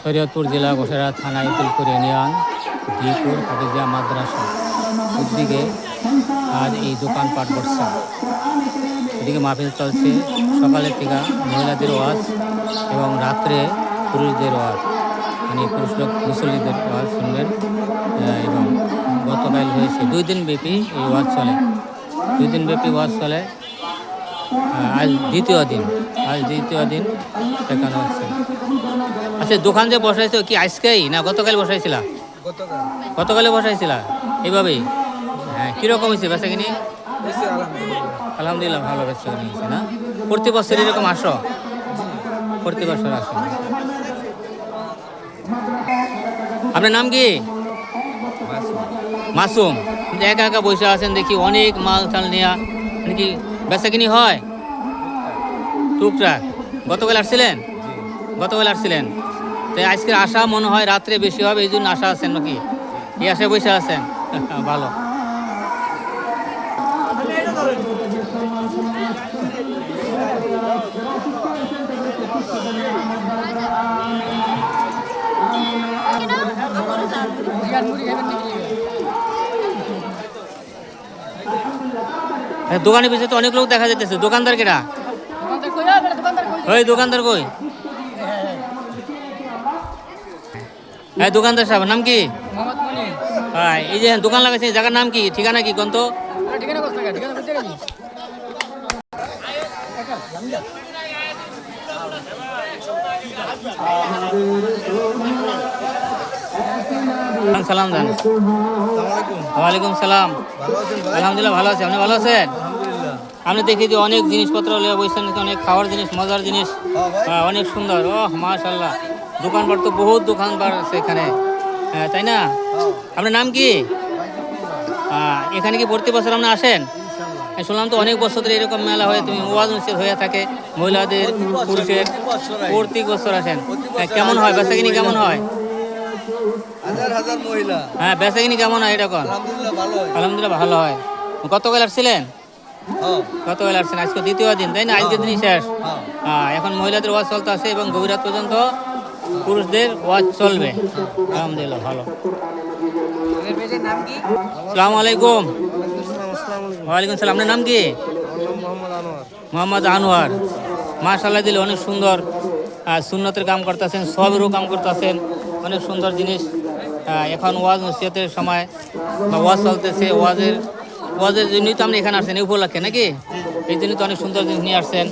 শরীয়তপুর জেলা বসিরহাট থানা ইতুলপুর ইউনিয়ন দিপুর হাফিজিয়া মাদ্রাসা উদ্দিকে আজ এই দোকানপাট বসছে। এদিকে মাহফিল চলছে সকালের থেকে মহিলাদের ওয়াজ এবং রাত্রে পুরুষদের ওয়াজ, মানে পুরুষ লোক মুসল্লিদের ওয়াজ শুনবেন। এবং গতকাল হয়েছে 2 দিন ব্যাপী এই ওয়াজ চলে, 2 দিন ব্যাপী ওয়াজ চলে। আজ দ্বিতীয় দিন দেখানো হচ্ছে। আচ্ছা, দোকান যে বসাইছো কি আজকেই না গতকাল বসাইছিলা? গতকালে বসাইছিলা এইভাবেই? হ্যাঁ, কীরকম হয়েছে বেচা কিনি? আলহামদুলিল্লাহ ভালো বেচা কিনি হয়েছে না? প্রতি বছর এরকম আসো? প্রতি বছর আসো। আপনার নাম কি? মাসুম। একা একা বসে আছেন দেখি, অনেক মাল টাল নেওয়া, নাকি বেচা কিনি হয় টুকটাক? গতকাল আসছিলেন? গতকাল আসছিলেন, তাই আজকে আশা মনে হয় রাত্রে বেশি হবে, এই জন্য আশা আছেন নাকি? এই আশায় বসে আছেন? ভালো। দোকানের পিছনে তো অনেক লোক দেখা যাইতেছে। দোকানদার কেটা? ওই দোকানদার কই? হ্যাঁ, দোকানদার সাহেব নাম কি? হ্যাঁ, এই যে দোকান লাগাইছে জায়গার নাম কি, ঠিকানা কি কোন তো? সালাম জান। ওয়ালাইকুম সালাম। আলহামদুলিল্লাহ ভালো আছে। আপনি ভালো আছেন? আপনি দেখি যে অনেক জিনিসপত্র বসছেন, অনেক খাওয়ার জিনিস, মজার জিনিস, অনেক সুন্দর। ও মাশাআল্লাহ, দোকানপাট তো বহুত দোকানপাট আছে এখানে, তাই না? আপনার নাম কি? এখানে কি প্রতি বছর আপনি আসেন? শুনলাম তো অনেক বছর ধরে এরকম মেলা হয়ে তুমি ওয়াজ নসিহত হয়ে থাকে মহিলাদের পুরুষের, প্রতি বছর আসেন। কেমন হয় বেচাকিনি, কেমন হয়? হ্যাঁ, বেচাকিনি কেমন হয় এটা কোন? আলহামদুলিল্লাহ ভালো হয়। গতকাল আসছিলেন? গতকাল আসছেন, আজকে দ্বিতীয় দিন তাই না? আজকের দিনই শেষ। এখন মহিলাদের ওয়াজ চলতে আছে এবং গভীর রাত পর্যন্ত পুরুষদের ওয়াজ চলবে। আলহামদুলিল্লাহ ভালো। আসসালামু আলাইকুম। ওয়ালাইকুম সালাম। আপনার নাম কি? মোহাম্মদ আনোয়ার। মাশাআল্লাহ, দিলে অনেক সুন্দর সুন্নতের কাম করতেছেন, সবেরও কাম করতেছেন, অনেক সুন্দর জিনিস। এখন ওয়াজ নসিহতের সময় বা ওয়াজ চলতেছে, ওয়াজের জন্যই তো আপনি এখানে আসছেন, এই উপলক্ষে নাকি? এই জন্যই তো অনেক সুন্দর জিনিস নিয়ে আসছেন।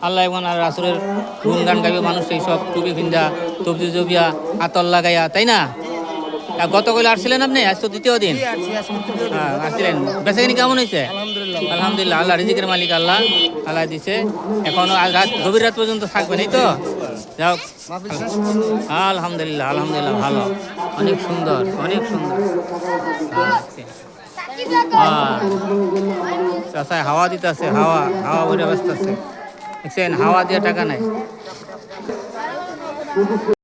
আল্লাহ এবং আর রাসূলের গুণগান গাইবে মানুষ, এইসব টুপি ভিন্দা, তবজি জবিয়া, আতর লাগাইয়া, তাই না? গতকাল আসছিলেন আপনি? আজ তো দ্বিতীয় দিন আসছিলেন। বেচাকিনি কেমন হয়েছে? আলহামদুলিল্লাহ, আল্লাহ রিজিকের মালিক, আল্লাহ দিছে। এখনো আজ গভীর রাত পর্যন্ত থাকবেন, এই তো? যাও, আলহামদুলিল্লাহ ভালো, অনেক সুন্দর, অনেক সুন্দর। আচ্ছা, হাওয়া দিতে আছে, হাওয়া বইটা ব্যস্ত আছে, দেখছেন? হাওয়া দিয়ে টাকা নাই।